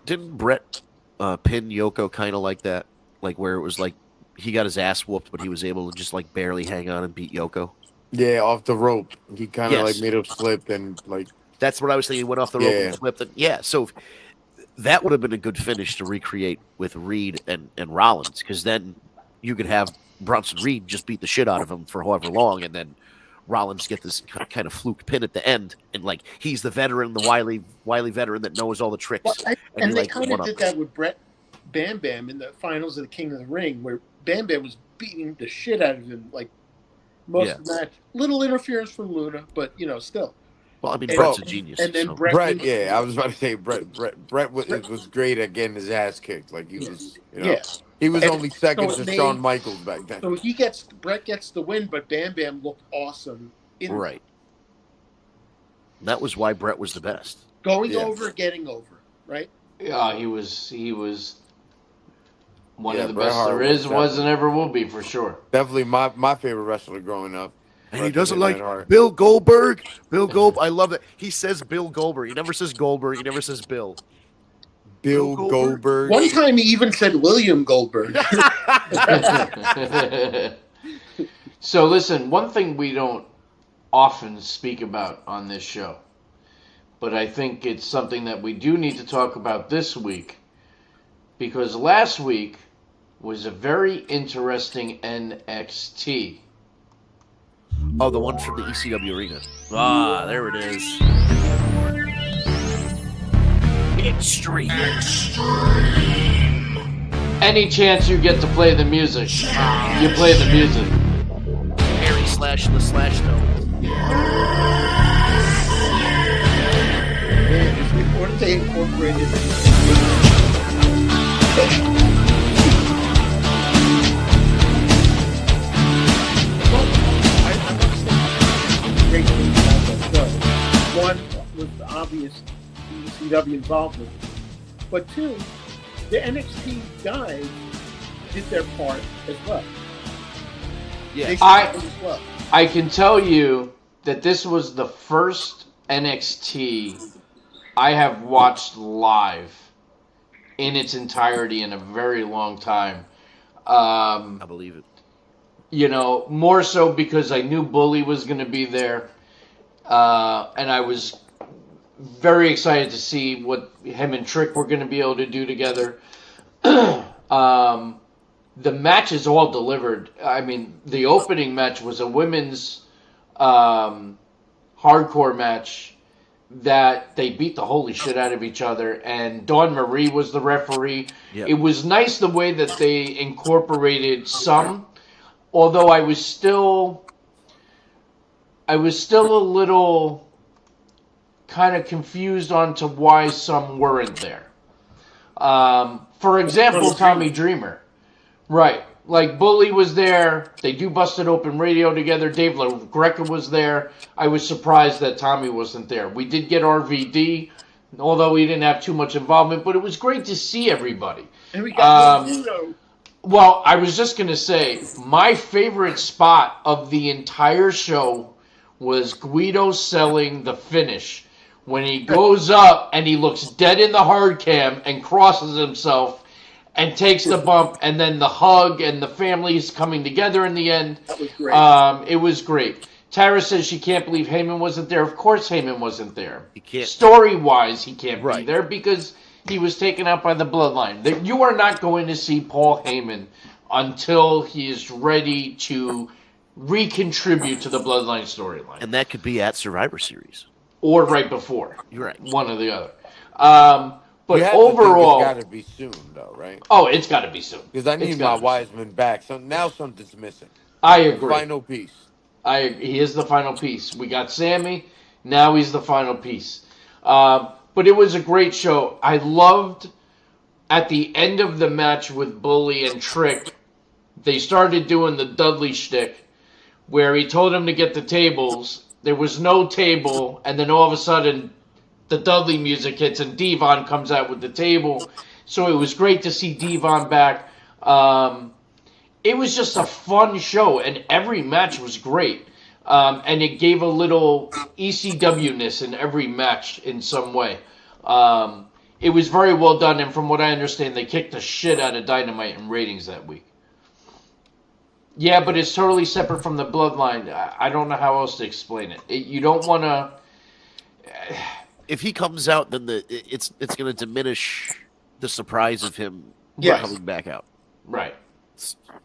Didn't Bret pin Yoko kind of like that? Like where it was like he got his ass whooped, but he was able to just barely hang on and beat Yoko. Yeah, off the rope. He kind of made him slip and That's what I was thinking. He went off the rope and slipped. And, so that would have been a good finish to recreate with Reed and Rollins, because then you could have Bronson Reed just beat the shit out of him for however long, and then Rollins get this kind of fluke pin at the end, and he's the veteran, the wily veteran that knows all the tricks. Well, and they kind of did that with Bam Bam in the finals of the King of the Ring, where Bam Bam was beating the shit out of him most of the match. Little interference from Luna, but still. Well, I mean, Bret's a genius. And then Bret, I was about to say Bret was great at getting his ass kicked. Like he was, he was only second to Shawn Michaels back then. So Bret gets the win, but Bam Bam looked awesome. Right. That was why Bret was the best. Going over, getting over, right? Yeah, he was one of the best there is, was, and ever will be, for sure. Definitely my favorite wrestler growing up. And he doesn't like Bill Goldberg. Bill Goldberg. I love it. He says Bill Goldberg. He never says Goldberg. He never says Bill. Bill Goldberg. One time he even said William Goldberg. So listen, one thing we don't often speak about on this show, but I think it's something that we do need to talk about this week, because last week was a very interesting NXT. Oh, the one from the ECW arena. Ah, there it is. Extreme. Any chance you get to play the music, you play the music. Harry Slash the Slash Stone. What if they incorporated? Great things about that show. One was the obvious ECW involvement, but two, the NXT guys did their part as well. Yeah, I can tell you that this was the first NXT I have watched live in its entirety in a very long time. I believe it. You know, more so because I knew Bully was going to be there, and I was very excited to see what him and Trick were going to be able to do together. The matches all delivered. I mean, the opening match was a women's hardcore match that they beat the holy shit out of each other, and Dawn Marie was the referee. Yep. It was nice the way that they incorporated some, although I was still a little kind of confused on to why some weren't there. For example, Tommy Dreamer. Right. Like, Bully was there. They do Busted Open Radio together. Dave LaGreca was there. I was surprised that Tommy wasn't there. We did get RVD, although he didn't have too much involvement, but it was great to see everybody. And we got Guido. Well, I was just going to say, my favorite spot of the entire show was Guido selling the finish. When he goes up and he looks dead in the hard cam and crosses himself and takes the bump, and then the hug and the families coming together in the end. That was great. It was great. Tara says she can't believe Heyman wasn't there. Of course Heyman wasn't there. He can't. Story-wise, he can't be Right. there because he was taken out by the bloodline. You are not going to see Paul Heyman until he is ready to recontribute to the bloodline storyline. And that could be at Survivor Series. Or right before. You're right. One or the other. But overall, it's got to be soon, though, right? Oh, it's got to be soon. Because I need my Wiseman back. So now something's missing. I agree. The final piece. He is the final piece. We got Sammy. Now he's the final piece. But it was a great show. I loved at the end of the match with Bully and Trick, they started doing the Dudley shtick where he told him to get the tables. There was no table, and then all of a sudden the Dudley music hits and Devon comes out with the table. So it was great to see Devon back. It was just a fun show, and every match was great. And it gave a little ECW-ness in every match in some way. It was very well done, and from what I understand, they kicked the shit out of Dynamite in ratings that week. Yeah, but it's totally separate from the bloodline. I don't know how else to explain it. You don't want to... If he comes out, then it's going to diminish the surprise of him coming back out. Right.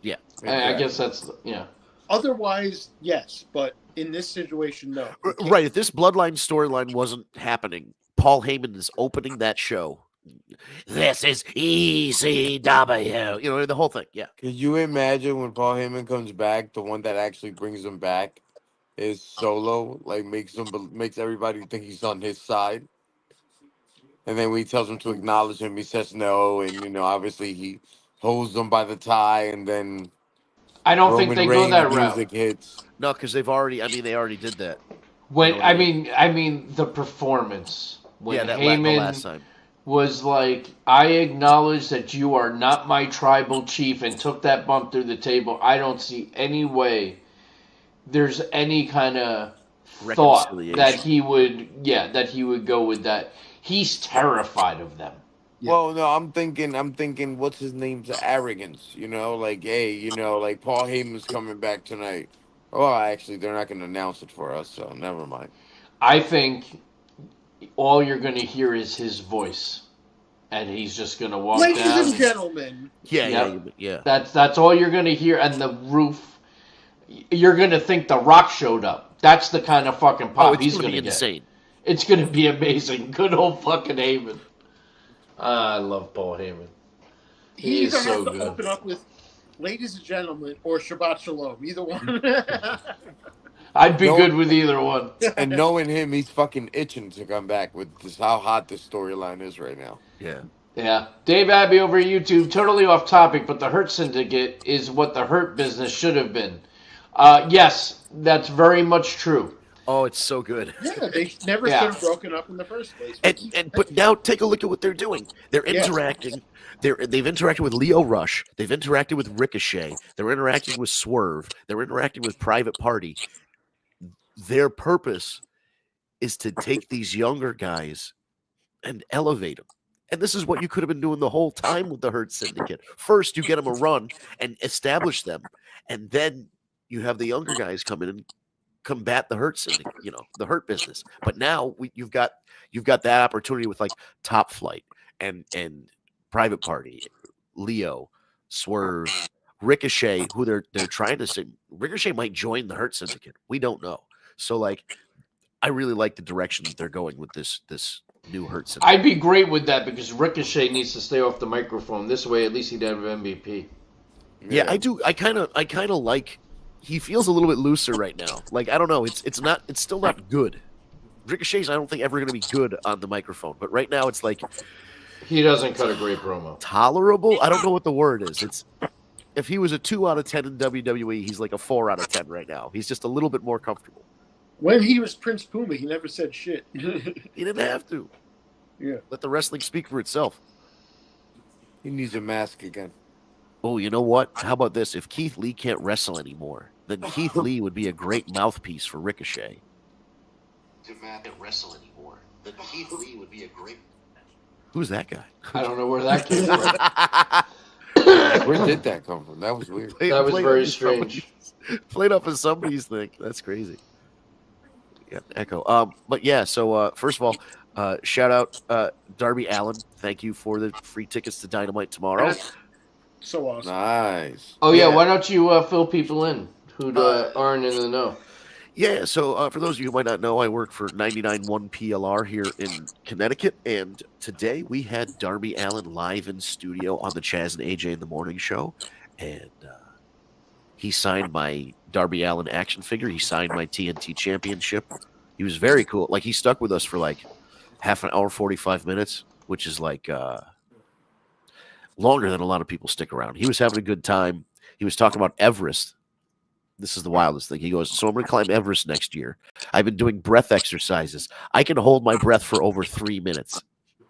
Yeah. I guess that's... Yeah. Otherwise, yes, but in this situation, no. Right. If this bloodline storyline wasn't happening, Paul Heyman is opening that show. This is ECW. You know, the whole thing. Yeah. Could you imagine when Paul Heyman comes back, the one that actually brings him back is Solo, like makes everybody think he's on his side. And then when he tells him to acknowledge him, he says no, and obviously he holds them by the tie, and then I don't think they go that route. Music hits. No, because they already did that. When I mean the performance when Heyman last time was like, I acknowledge that you are not my tribal chief, and took that bump through the table. I don't see any way there's any kind of thought that he would go with that. He's terrified of them. Yeah. Well, no, I'm thinking, what's his name's arrogance, like, hey, like Paul Heyman's coming back tonight. Oh, actually, they're not going to announce it for us, so never mind. I think all you're going to hear is his voice, and he's just going to walk down. Ladies and gentlemen. Yeah. That's all you're going to hear, and the roof. You're going to think The Rock showed up. That's the kind of fucking pop he's going to get. Insane. It's going to be amazing. Good old fucking Heyman. I love Paul Heyman. He is either so has to good. open up with "Ladies and Gentlemen" or "Shabbat Shalom." Either one. I'd be No. good with either one. And knowing him, he's fucking itching to come back with just how hot the storyline is right now. Yeah. Yeah. Dave Abbey over YouTube, totally off topic, but the Hurt Syndicate is what the Hurt Business should have been. Yes, that's very much true. Oh, it's so good. Yeah, they never Yeah. should have broken up in the first place. But now take a look at what they're doing. They're interacting. They've interacted with Leo Rush. They've interacted with Ricochet. They're interacting with Swerve. They're interacting with Private Party. Their purpose is to take these younger guys and elevate them. And this is what you could have been doing the whole time with the Hurt Syndicate. First, you get them a run and establish them, and then you have the younger guys come in and combat the Hurt Syndicate, the Hurt Business. But now you've got that opportunity with like Top Flight and Private Party, Leo, Swerve, Ricochet, who they're trying to say Ricochet might join the Hurt Syndicate. We don't know. So like, I really like the direction that they're going with this new Hurt Syndicate. I'd be great with that because Ricochet needs to stay off the microphone. This way, at least he'd have MVP. Yeah, I do. I kind of like. He feels a little bit looser right now. Like I don't know. It's still not good. Ricochet's I don't think ever going to be good on the microphone. But right now it's like he doesn't cut a great promo. Tolerable. I don't know what the word is. It's if he was a 2 out of 10 in WWE, he's like a 4 out of 10 right now. He's just a little bit more comfortable. When he was Prince Puma, he never said shit. He didn't have to. Yeah. Let the wrestling speak for itself. He needs a mask again. Oh, you know what? How about this? If Keith Lee can't wrestle anymore, then Keith Lee would be a great mouthpiece for Ricochet. If Matt can't wrestle anymore, then Keith Lee would be a great. Who's that guy? I don't know where that came from. Where did that come from? That was weird. That was very strange. Played off of somebody's thing. That's crazy. Yeah, echo. But yeah, so first of all, shout out Darby Allin. Thank you for the free tickets to Dynamite tomorrow. So awesome. Nice. Oh yeah, why don't you fill people in who aren't in the know? Yeah, so for those of you who might not know, I work for 99.1 PLR here in Connecticut, and today we had Darby Allin live in studio on the Chaz and AJ in the Morning show, and he signed my Darby Allin action figure. He signed my TNT Championship. He was very cool. Like, he stuck with us for like half an hour, 45 minutes, which is like longer than a lot of people stick around. He was having a good time. He was talking about Everest. This is the wildest thing. He goes, so I'm going to climb Everest next year. I've been doing breath exercises. I can hold my breath for over 3 minutes. And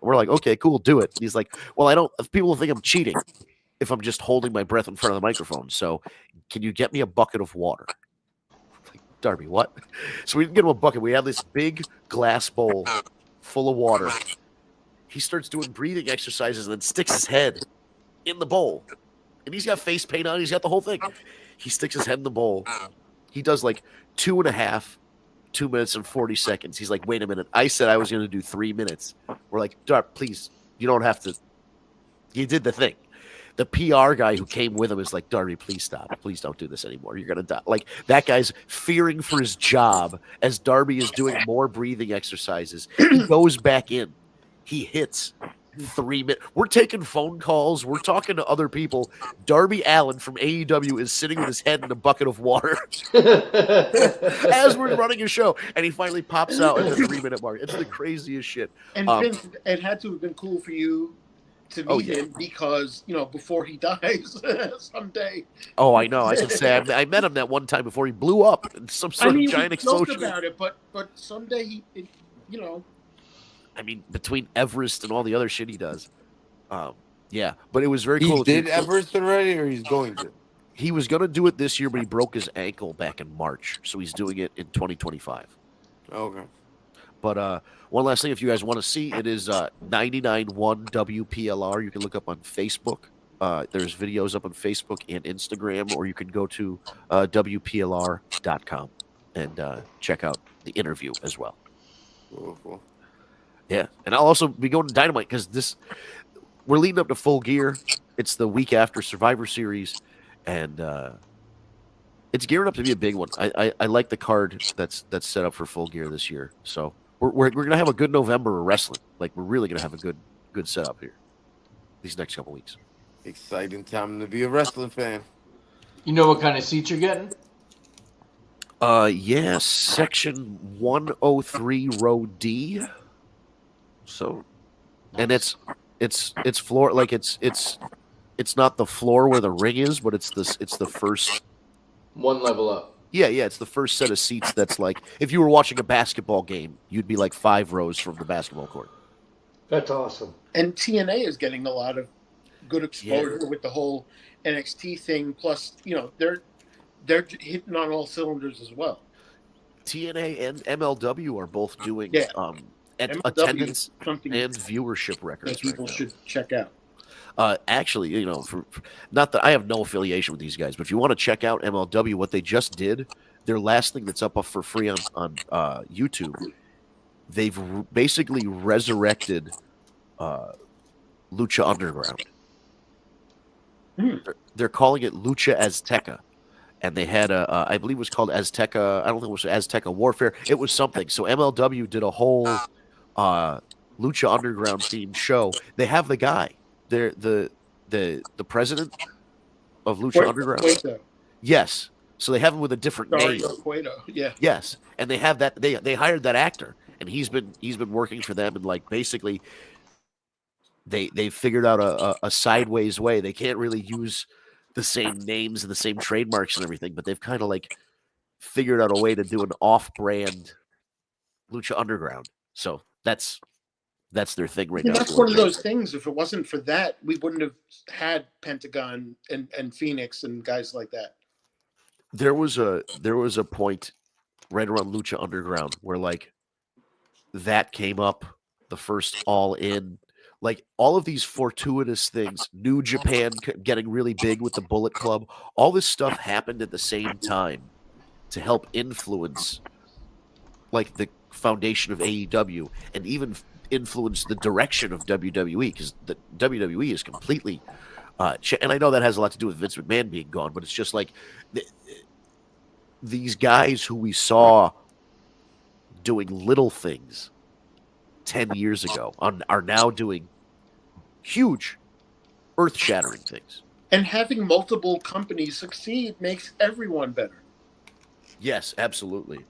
we're like, okay, cool, do it. And he's like, well, people will think I'm cheating if I'm just holding my breath in front of the microphone. So can you get me a bucket of water? Like, Darby, what? So we didn't get him a bucket. We had this big glass bowl full of water. He starts doing breathing exercises and then sticks his head in the bowl. And he's got face paint on. He's got the whole thing. He sticks his head in the bowl. He does like 2 minutes and 40 seconds. He's like, wait a minute. I said I was going to do 3 minutes. We're like, Dark, please, you don't have to. You did the thing. The PR guy who came with him is like, Darby, please stop. Please don't do this anymore. You're going to die. Like, that guy's fearing for his job as Darby is doing more breathing exercises. He goes back in. He hits 3 minutes. We're taking phone calls. We're talking to other people. Darby Allin from AEW is sitting with his head in a bucket of water as we're running a show. And he finally pops out at the 3 minute mark. It's the craziest shit. And Vince, it had to have been cool for you to meet him because, before he dies someday. Oh, I know. I can say I met him that one time before he blew up in some sort of giant explosion. About it, but someday I mean, between Everest and all the other shit he does. Yeah, but it was very cool. He did Everest already, or he's going to? He was going to do it this year, but he broke his ankle back in March, so he's doing it in 2025. Okay. But one last thing, if you guys want to see, it is 99.1 WPLR. You can look up on Facebook. There's videos up on Facebook and Instagram, or you can go to WPLR.com and check out the interview as well. Cool. Yeah, and I'll also be going to Dynamite because we're leading up to Full Gear. It's the week after Survivor Series, and it's gearing up to be a big one. I like the card that's set up for Full Gear this year. So we're gonna have a good November of wrestling. Like, we're really gonna have a good setup here. these next couple weeks. Exciting time to be a wrestling fan. You know what kind of seats you're getting? Yes, section 103, row D. So, and it's floor, like it's not the floor where the ring is, but it's the first one level up. Yeah, it's the first set of seats that's like if you were watching a basketball game, you'd be like 5 rows from the basketball court. That's awesome. And TNA is getting a lot of good exposure with the whole NXT thing. Plus, they're hitting on all cylinders as well. TNA and MLW are both doing attendance and viewership records. That people should check out. Actually, for not that I have no affiliation with these guys, but if you want to check out MLW, what they just did, their last thing that's up for free on YouTube, they've basically resurrected Lucha Underground. They're calling it Lucha Azteca. And they had I believe it was called Azteca. I don't think it was Azteca Warfare. It was something. So MLW did a whole Lucha Underground themed show. They have the guy. They're the president of Lucha Underground. Cueto. Yes. So they have him with a different name. Cueto. Yeah. Yes. And they have that. They hired that actor, and he's been working for them, and like basically, they figured out a sideways way. They can't really use the same names and the same trademarks and everything, but they've kind of like figured out a way to do an off-brand Lucha Underground. So that's their thing right now. That's one of those things. If it wasn't for that, we wouldn't have had Pentagon and Phoenix and guys like that. There was a point right around Lucha Underground where like that came up, the first All In. Like all of these fortuitous things, New Japan getting really big with the Bullet Club, all this stuff happened at the same time to help influence like the foundation of AEW and even influence the direction of WWE, because the WWE is completely and I know that has a lot to do with Vince McMahon being gone, but it's just like these guys who we saw doing little things 10 years ago are now doing huge, earth-shattering things. And having multiple companies succeed makes everyone better. Yes, absolutely.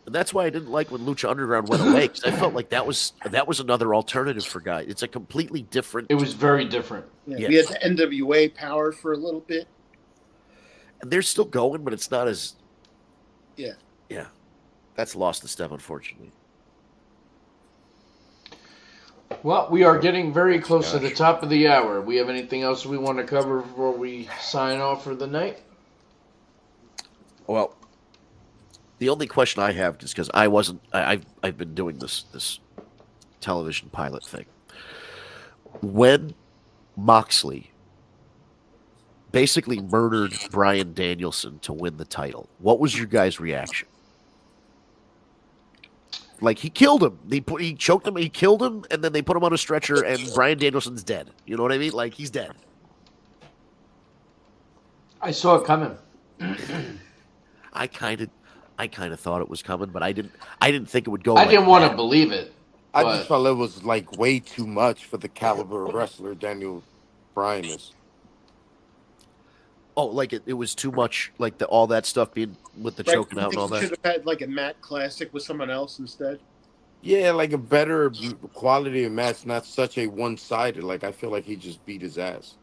And that's why I didn't like when Lucha Underground went away, because I felt like that was another alternative for guys. It's a completely different... It was very different. Yeah, yes. We had the NWA Power for a little bit. And they're still going, but it's not as... Yeah. Yeah. That's lost a step, unfortunately. Well, we are getting very close to the top of the hour. We have anything else we want to cover before we sign off for the night? Well, the only question I have is because I've been doing this television pilot thing. When Moxley basically murdered Bryan Danielson to win the title, what was your guys' reaction? Like, he killed him. He choked him, he killed him, and then they put him on a stretcher, and Bryan Danielson's dead. You know what I mean? Like, he's dead. I saw it coming. I kind of thought it was coming, but I didn't think it would go. I didn't want to believe it. I just felt it was like way too much for the caliber of wrestler Daniel Bryan is. Oh, like it was too much, like all that stuff being with the choking out and all that. Should have had like a Matt Classic with someone else instead. Yeah, like a better quality of match, not such a one-sided. Like I feel like he just beat his ass.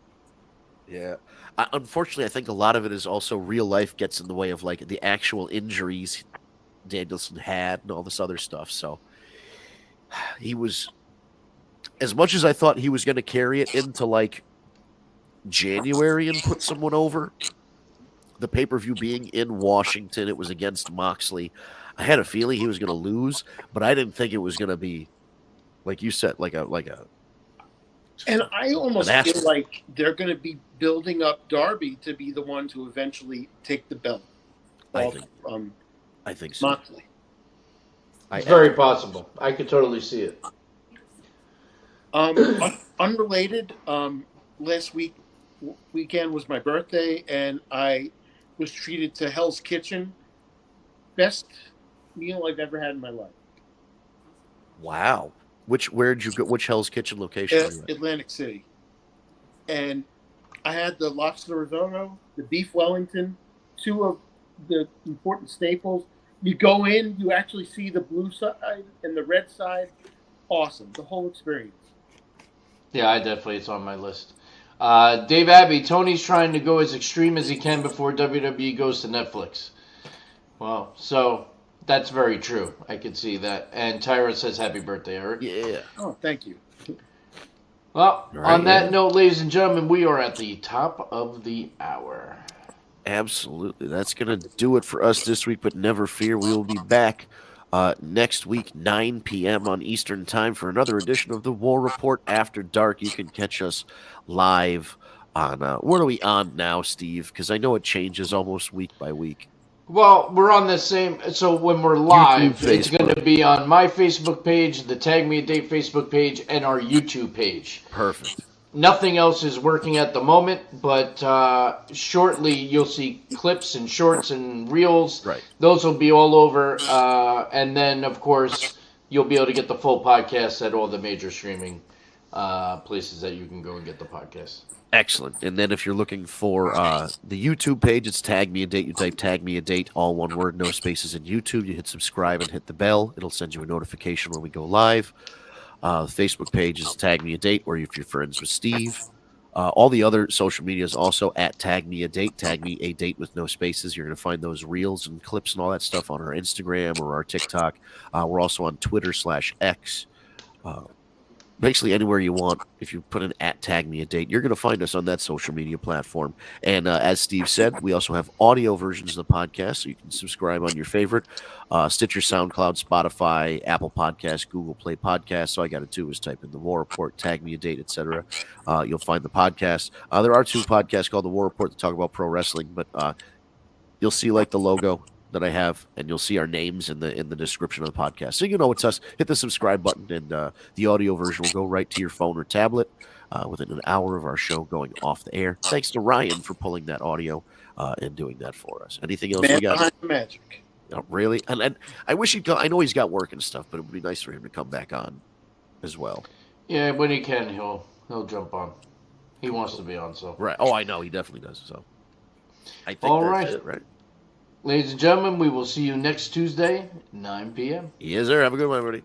Yeah, unfortunately, I think a lot of it is also real life gets in the way of like the actual injuries Danielson had and all this other stuff. So he was, as much as I thought he was going to carry it into like January and put someone over, the pay-per-view being in Washington, it was against Moxley. I had a feeling he was going to lose, but I didn't think it was going to be, like you said, like a. And I almost feel like they're going to be building up Darby to be the one to eventually take the belt off. I think so. Moxley. It's very possible. I could totally see it. Unrelated. Last weekend was my birthday, and I was treated to Hell's Kitchen. Best meal I've ever had in my life. Wow. Where'd you go? Which Hell's Kitchen location? Atlantic City. and I had the lobster risotto, the beef Wellington, two of the important staples. You go in, you actually see the blue side and the red side. Awesome, the whole experience. Yeah, it's on my list. Dave Abbey, Tony's trying to go as extreme as he can before WWE goes to Netflix. Well, so that's very true. I can see that. And Tyra says happy birthday, Eric. Yeah. Oh, thank you. Well, Right, on that note, ladies and gentlemen, we are at the top of the hour. Absolutely. That's going to do it for us this week, but never fear, we will be back next week, 9 p.m. on Eastern Time for another edition of the War Report After Dark. You can catch us live on, what are we on now, Steve? Because I know it changes almost week by week. Well, we're on the same, so when we're live, YouTube, it's going to be on my Facebook page, the Tag Me a Date Facebook page, and our YouTube page. Perfect. Nothing else is working at the moment, but shortly you'll see clips and shorts and reels. Right. Those will be all over. And then, of course, you'll be able to get the full podcast at all the major streaming places that you can go and get the podcast. Excellent. And then if you're looking for the YouTube page, it's Tag Me a Date. You type Tag Me a Date, all one word, no spaces in YouTube. You hit subscribe and hit the bell. It'll send you a notification when we go live. The Facebook page is Tag Me a Date, or if you're friends with Steve. All the other social media is also at Tag Me a Date. Tag Me a Date with no spaces. You're going to find those reels and clips and all that stuff on our Instagram or our TikTok. We're also on Twitter/X. Basically anywhere you want. If you put an at Tag Me a Date, you're going to find us on that social media platform. And as Steve said, we also have audio versions of the podcast, so you can subscribe on your favorite Stitcher, SoundCloud, Spotify, Apple Podcasts, Google Play Podcasts. So all I got to do is type in the War Report, Tag Me a Date, etc. You'll find the podcast. There are 2 podcasts called the War Report that talk about pro wrestling, but you'll see like the logo that I have, and you'll see our names in the description of the podcast. So you know it's us. Hit the subscribe button, and the audio version will go right to your phone or tablet within an hour of our show going off the air. Thanks to Ryan for pulling that audio and doing that for us. Anything else we got? Behind the magic. Really? And I wish he'd go. I know he's got work and stuff, but it would be nice for him to come back on as well. Yeah, when he can, he'll jump on. He wants to be on, so. Right. Oh, I know. He definitely does. So I think All that's right. it, right? Ladies and gentlemen, we will see you next Tuesday, 9 p.m. Yes, sir. Have a good one, everybody.